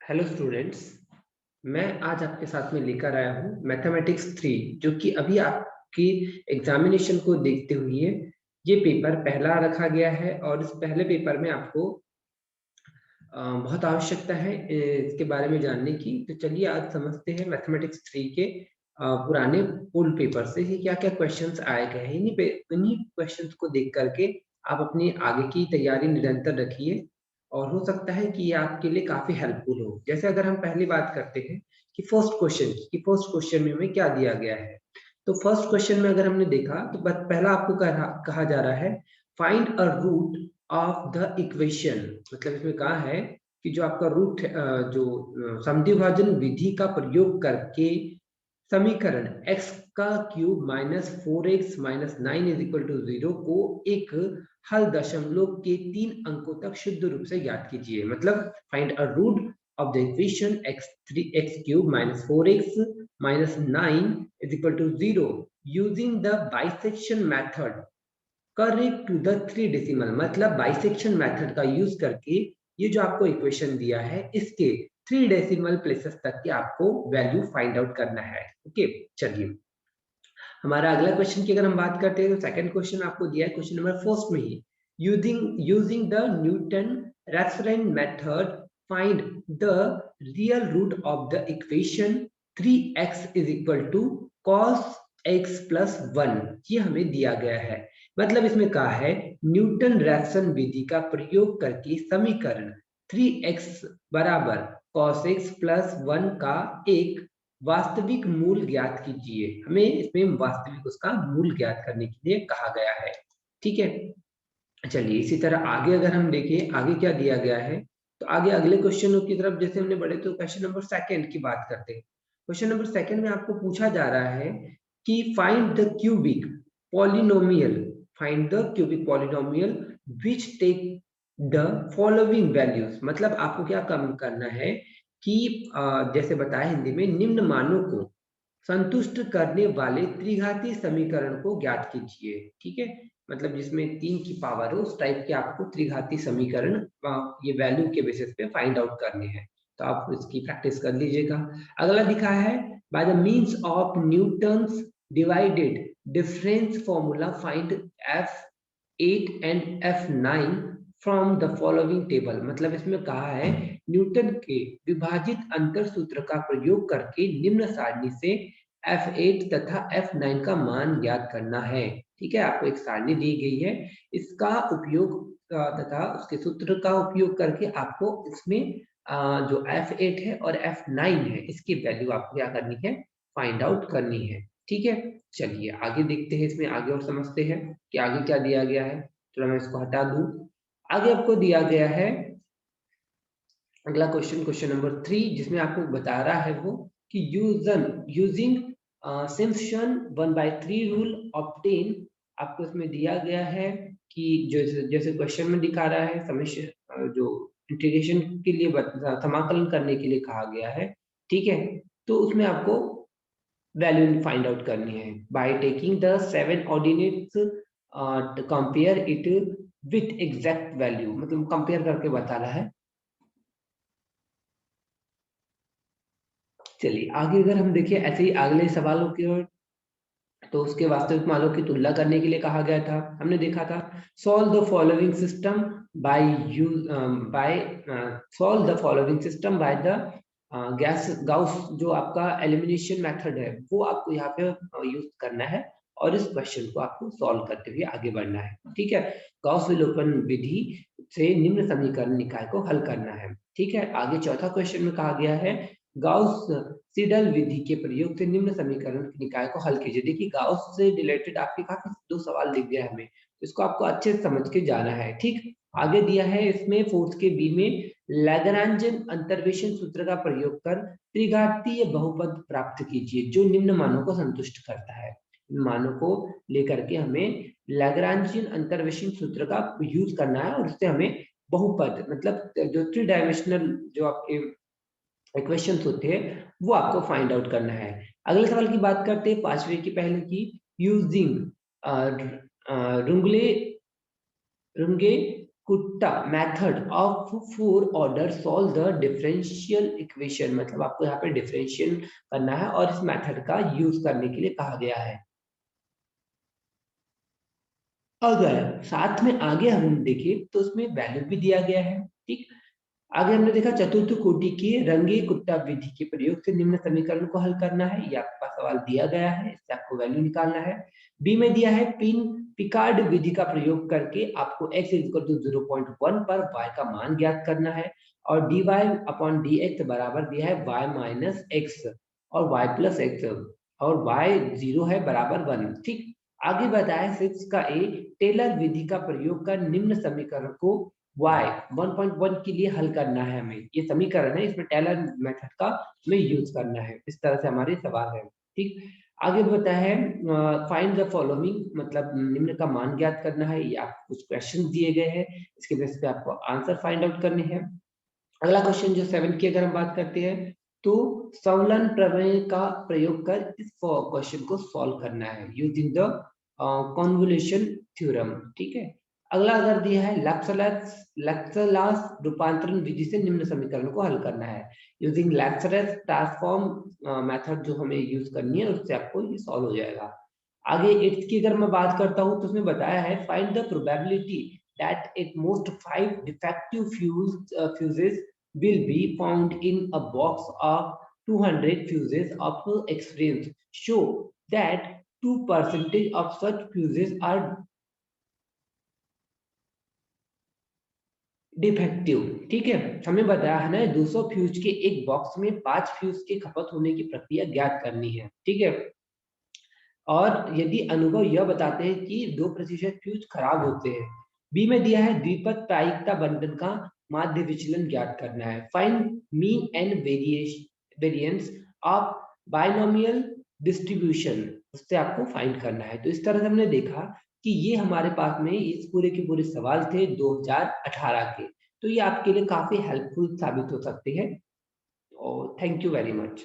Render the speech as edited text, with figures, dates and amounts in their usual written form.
Hello students. मैं आज आपके साथ में लेकर आया हूँ मैथमेटिक्स 3, जो कि अभी आपकी एग्जामिनेशन को देखते हुए ये पेपर पहला रखा गया है और इस पहले पेपर में आपको बहुत आवश्यकता है इसके बारे में जानने की। तो चलिए आज समझते हैं मैथमेटिक्स 3 के पुराने ओल्ड पेपर से ही क्या क्या क्वेश्चंस आए गए हैं। इन्हीं क्वेश्चंस को देख करके आप अपनी आगे की तैयारी निरंतर रखिए और हो सकता है कि ये आपके लिए काफी हेल्पफुल हो। जैसे अगर हम पहली बात करते हैं कि फर्स्ट क्वेश्चन में हमें क्या दिया गया है, तो फर्स्ट क्वेश्चन में अगर हमने देखा तो पहला आपको कहा जा रहा है find a root of the equation. मतलब इसमें कहा है कि जो आपका रूट जो समद्वि विभाजन विधि का प्रयोग करके समीकरण x का cube minus 4x minus 9 is equal to 0 को एक हल दशमलव के 3 अंकों तक शुद्ध रूप से ज्ञात कीजिए। मतलब find a root of the equation x cube minus 4x minus 9 is equal to 0 using the bisection method correct to the 3 decimal. मतलब बाइसेक्शन मेथड का यूज करके ये जो आपको इक्वेशन दिया है इसके 3 डेसिमल प्लेसेस तक की आपको वैल्यू फाइंड आउट करना है। ओके, चलिए हमारा अगला क्वेश्चन की अगर हम बात करते हैं तो सेकंड क्वेश्चन आपको दिया है क्वेश्चन नंबर फर्स्ट में ही using the Newton Raphson method find the real root of the equation 3x is equal to cos x plus 1। ये हमें दिया गया है। मतलब इसमें कहा है न्यूटन रेफसन विधि का प्रयोग करके समीकरण 3x बराबर cos x प्लस 1 का एक वास्तविक मूल ज्ञात कीजिए। हमें इसमें वास्तविक उसका मूल ज्ञात करने के लिए कहा गया है। ठीक है, चलिए इसी तरह आगे अगर हम देखें आगे क्या दिया गया है, तो आगे अगले क्वेश्चनों की तरफ जैसे हमने बढ़े तो क्वेश्चन नंबर सेकंड की बात करते हैं। क्वेश्चन नंबर सेकंड में आपको पूछा जा रहा है कि find the cubic polynomial which take the following values. मतलब आपको क्या कम करना है कि जैसे बताया हिंदी में निम्न मानों को संतुष्ट करने वाले त्रिघातीय समीकरण को ज्ञात कीजिए। ठीक है, मतलब जिसमें 3 की पावर हो उस टाइप के आपको त्रिघातीय समीकरण ये वैल्यू के बेसिस पे फाइंड आउट करने हैं। तो आप इसकी प्रैक्टिस कर लीजिएगा। अगला दिखा है by the means of Newton's divided difference formula find F8 and F9 from the following table. मतलब इसमें कहा है न्यूटन के विभाजित अंतर सूत्र का प्रयोग करके निम्न सारणी से F8 तथा F9 का मान ज्ञात करना है। ठीक है, आपको एक सारणी दी गई है, इसका उपयोग तथा उसके सूत्र का उपयोग करके आपको इसमें जो F8 है और F9 है इसकी वैल्यू आपको क्या करनी है, फाइंड आउट करनी है। ठीक है, चलिए आगे देखते हैं, इसमें आगे और समझते हैं कि आगे क्या दिया गया है। चलो मैं इसको हटा दूं। आगे आपको दिया गया है अगला क्वेश्चन, क्वेश्चन नंबर 3, जिसमें आपको बता रहा है वो कि यूजिंग सिम्पसन 1/3 रूल ऑब्टेन। आपको इसमें दिया गया है कि जैसे जैसे क्वेश्चन में दिखा रहा है समेशन जो इंटीग्रेशन के लिए समाकलन करने के लिए कहा गया है। ठीक है, तो उसमें आपको वैल्यू फाइंड आउट करनी है by taking the 7 ordinates, compare it with exact value. मतलब कंपेयर करके बता रहा है। चलिए आगे अगर हम देखिए ऐसे ही अगले सवालों की ओर, तो उसके वास्तविक मानों की तुलना करने के लिए कहा गया था। हमने देखा था solve the following system by use by solve the following system by the gas Gauss. जो आपका एलिमिनेशन मेथड है वो आपको यहाँ पे यूज करना है और इस क्वेश्चन को आपको सॉल्व करते हुए आगे बढ़ना है। ठीक है, गाउस विलोपन विधि से निम्न समीकरण निकाय को हल करना है। ठीक है, आगे चौथा क्वेश्चन में कहा गया है गाउस सीडल विधि के प्रयोग से निम्न समीकरण के निकाय को हल कीजिए। देखिए गाउस से रिलेटेड आपके काफी 2 सवाल दिख गया हमें, तो इसको आपको अच्छे से समझ के जाना है। ठीक, आगे दिया है इसमें फोर्थ के बी में लैग्रांजन अंतर्वेशन सूत्र का प्रयोग कर त्रिघातीय बहुपद प्राप्त कीजिए जो निम्न मानों को संतुष्ट करता है। इन मानों को लेकर के हमें लैग्रांजियन अंतर्वेशन सूत्र का यूज करना है और उससे हमें बहुपद मतलब जो 3 डायमेंशनल जो आपके इक्वेशंस होते हैं वो आपको फाइंड आउट करना है। अगले सवाल की बात करते हैं पांचवे की पहले की using Runge Runge Kutta method of four order solve the differential equation, मतलब आपको यहाँ पे डिफरेंशियल करना है और इस मेथड का यूज करने के लिए कहा गया है। अगर साथ में आगे हम देखें तो उसमें वैल्यू भी दिया गया है। ठीक, आगे हमने देखा चतुर्थ कोटि के रंगे कुत्ता विधि के प्रयोग से निम्न समीकरण को हल करना है। ये आपके पास सवाल दिया गया है, इससे आपको वैल्यू निकालना है। बी में दिया है पिकार्ड विधि का प्रयोग करके आपको x इक्वल टू 0.1 पर y का मान ज्ञात करना है और dy अपॉन dx बराबर दिया है y माइनस एक्स और y प्लस एक्स और y 0 है बराबर 1। ठीक, आगे बताया 6 का ए टेलर विधि का प्रयोग कर निम्न समीकरण को y 1.1 के लिए हल करना है। हमें ये समीकरण है, इसमें टेलर मेथड का हमें यूज करना है। इस तरह से हमारे सवाल है। ठीक, आगे बताया है फाइंड द फॉलोइंग, मतलब निम्न का मान ज्ञात करना है। ये आपको कुछ क्वेश्चन दिए गए हैं, इसके बेस पे आपको आंसर फाइंड आउट करने हैं। अगला क्वेश्चन जो 7 की अगर हम बात करते हैं तो संवलन प्रमेय का प्रयोग कर इस क्वेश्चन को सॉल्व करना है यूजिंग द कॉन्वोल्यूशन थ्योरम। ठीक है, अगला अगर दिया है लैप्लास रूपांतरण विधि से निम्न समीकरण को हल करना है यूजिंग लैप्लास ट्रांसफॉर्म मेथड, जो हमें यूज करनी है उससे आपको ये सॉल्व हो जाएगा। आगे 8th की अगर मैं बात करता हूं तो उसमें बताया है find the probability that at most 5 defective fuses will be found in a box of 200 fuses of experience. Show that 2% of such fuses are defective. ठीक है, हमें बताया है ना 200 फ्यूज के एक बॉक्स में 5 फ्यूज के खपत होने की प्रक्रिया ज्ञात करनी है। ठीक है, और यदि अनुभव यह बताते हैं कि 2% फ्यूज खराब होते हैं। बी में दिया है द्विपद प्रायिकता बंटन का माध्य विचलन ज्ञात करना है। Find mean and variance of binomial distribution, उससे आपको फाइंड करना है। तो इस तरह से हमने देखा कि ये हमारे पास में इस पूरे के पूरे सवाल थे 2018 के। तो ये आपके लिए काफी हेल्पफुल साबित हो सकते हैं। और थैंक यू वेरी मच।